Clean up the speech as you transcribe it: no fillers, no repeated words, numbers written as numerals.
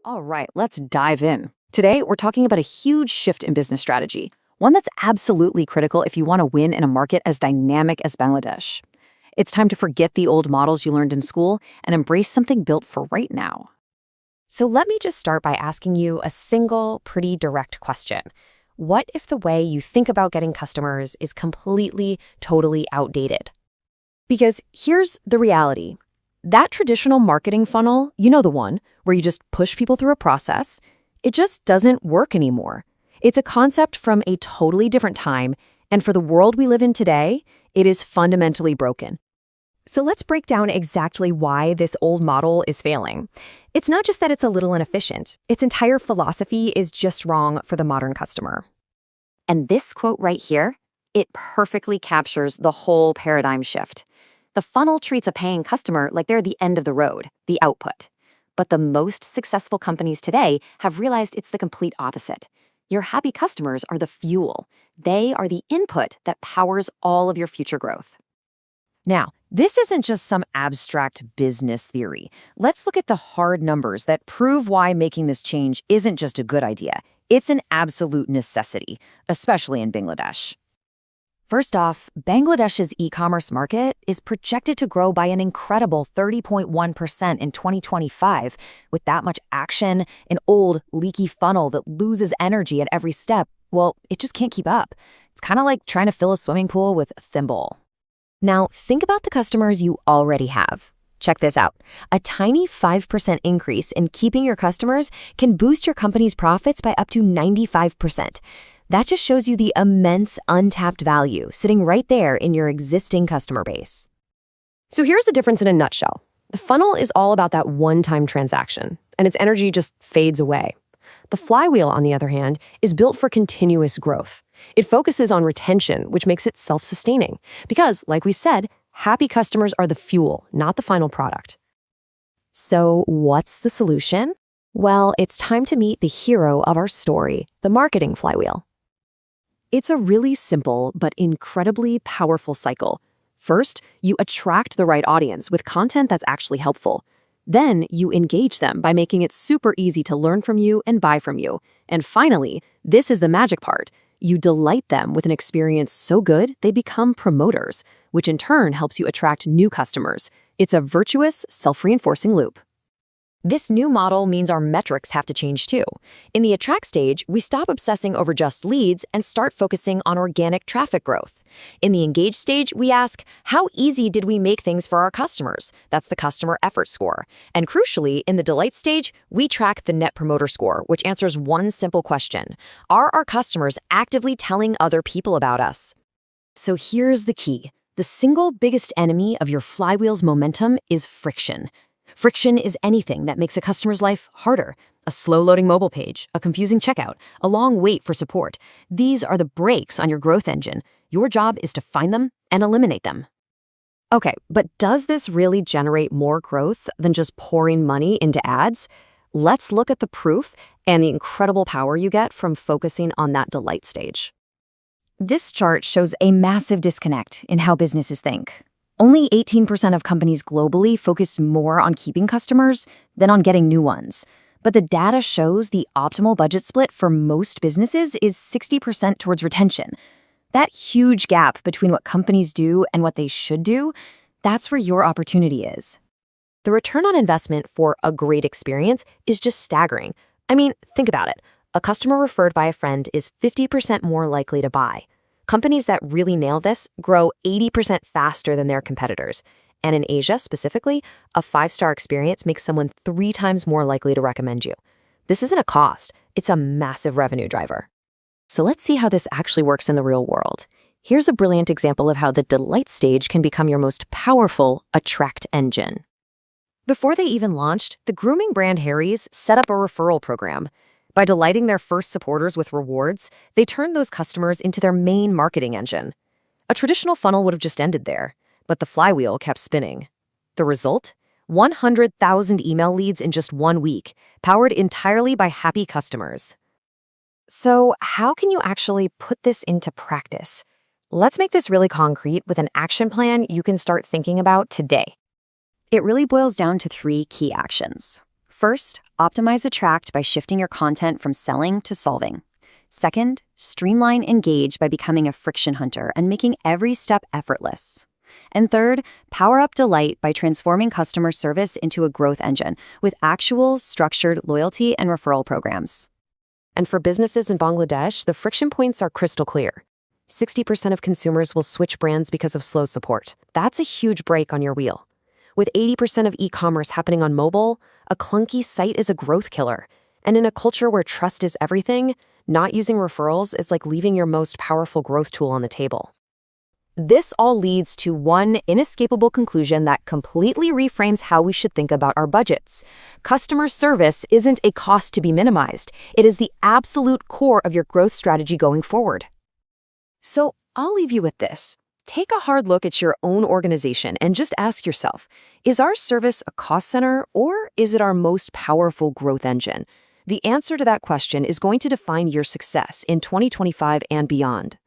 All right, let's dive in. Today, we're talking about a huge shift in business strategy, one that's absolutely critical if you want to win in a market as dynamic as Bangladesh. It's time to forget the old models you learned in school and embrace something built for right now. So let me just start by asking you a single, pretty direct question. What if the way you think about getting customers is completely, totally outdated? Because here's the reality. That traditional marketing funnel, you know the one, where you just push people through a process, it just doesn't work anymore. It's a concept from a totally different time, and for the world we live in today, it is fundamentally broken. So let's break down exactly why this old model is failing. It's not just that it's a little inefficient. Its entire philosophy is just wrong for the modern customer. And this quote right here, it perfectly captures the whole paradigm shift. The funnel treats a paying customer like they're the end of the road, the output. But the most successful companies today have realized it's the complete opposite. Your happy customers are the fuel. They are the input that powers all of your future growth. Now, this isn't just some abstract business theory. Let's look at the hard numbers that prove why making this change isn't just a good idea. It's an absolute necessity, especially in Bangladesh. First off, Bangladesh's e-commerce market is projected to grow by an incredible 30.1% in 2025. With that much action, an old, leaky funnel that loses energy at every step, well, it just can't keep up. It's kind of like trying to fill a swimming pool with a thimble. Now, think about the customers you already have. Check this out. A tiny 5% increase in keeping your customers can boost your company's profits by up to 95%. That just shows you the immense untapped value sitting right there in your existing customer base. So here's the difference in a nutshell. The funnel is all about that one-time transaction, and its energy just fades away. The flywheel, on the other hand, is built for continuous growth. It focuses on retention, which makes it self-sustaining. Because, like we said, happy customers are the fuel, not the final product. So what's the solution? Well, it's time to meet the hero of our story, the marketing flywheel. It's a really simple but incredibly powerful cycle. First, you attract the right audience with content that's actually helpful. Then you engage them by making it super easy to learn from you and buy from you. And finally, this is the magic part. You delight them with an experience so good they become promoters, which in turn helps you attract new customers. It's a virtuous, self-reinforcing loop. This new model means our metrics have to change too. In the attract stage, we stop obsessing over just leads and start focusing on organic traffic growth. In the engage stage, we ask, how easy did we make things for our customers? That's the customer effort score. And crucially, in the delight stage, we track the net promoter score, which answers one simple question. Are our customers actively telling other people about us? So here's the key. The single biggest enemy of your flywheel's momentum is friction. Friction is anything that makes a customer's life harder. A slow-loading mobile page, a confusing checkout, a long wait for support. These are the brakes on your growth engine. Your job is to find them and eliminate them. Okay, but does this really generate more growth than just pouring money into ads? Let's look at the proof and the incredible power you get from focusing on that delight stage. This chart shows a massive disconnect in how businesses think. Only 18% of companies globally focus more on keeping customers than on getting new ones. But the data shows the optimal budget split for most businesses is 60% towards retention. That huge gap between what companies do and what they should do, that's where your opportunity is. The return on investment for a great experience is just staggering. I mean, think about it. A customer referred by a friend is 50% more likely to buy. Companies that really nail this grow 80% faster than their competitors. And in Asia specifically, a 5-star experience makes someone 3 times more likely to recommend you. This isn't a cost, it's a massive revenue driver. So let's see how this actually works in the real world. Here's a brilliant example of how the delight stage can become your most powerful attract engine. Before they even launched, the grooming brand Harry's set up a referral program. By delighting their first supporters with rewards, they turned those customers into their main marketing engine. A traditional funnel would have just ended there, but the flywheel kept spinning. The result? 100,000 email leads in just 1 week, powered entirely by happy customers. So how can you actually put this into practice? Let's make this really concrete with an action plan you can start thinking about today. It really boils down to 3 key actions. First, optimize Attract by shifting your content from selling to solving. Second, streamline Engage by becoming a friction hunter and making every step effortless. And third, power up Delight by transforming customer service into a growth engine with actual, structured loyalty and referral programs. And for businesses in Bangladesh, the friction points are crystal clear. 60% of consumers will switch brands because of slow support. That's a huge break on your wheel. With 80% of e-commerce happening on mobile, a clunky site is a growth killer. And in a culture where trust is everything, not using referrals is like leaving your most powerful growth tool on the table. This all leads to one inescapable conclusion that completely reframes how we should think about our budgets. Customer service isn't a cost to be minimized. It is the absolute core of your growth strategy going forward. So I'll leave you with this. Take a hard look at your own organization and just ask yourself, is our service a cost center or is it our most powerful growth engine? The answer to that question is going to define your success in 2025 and beyond.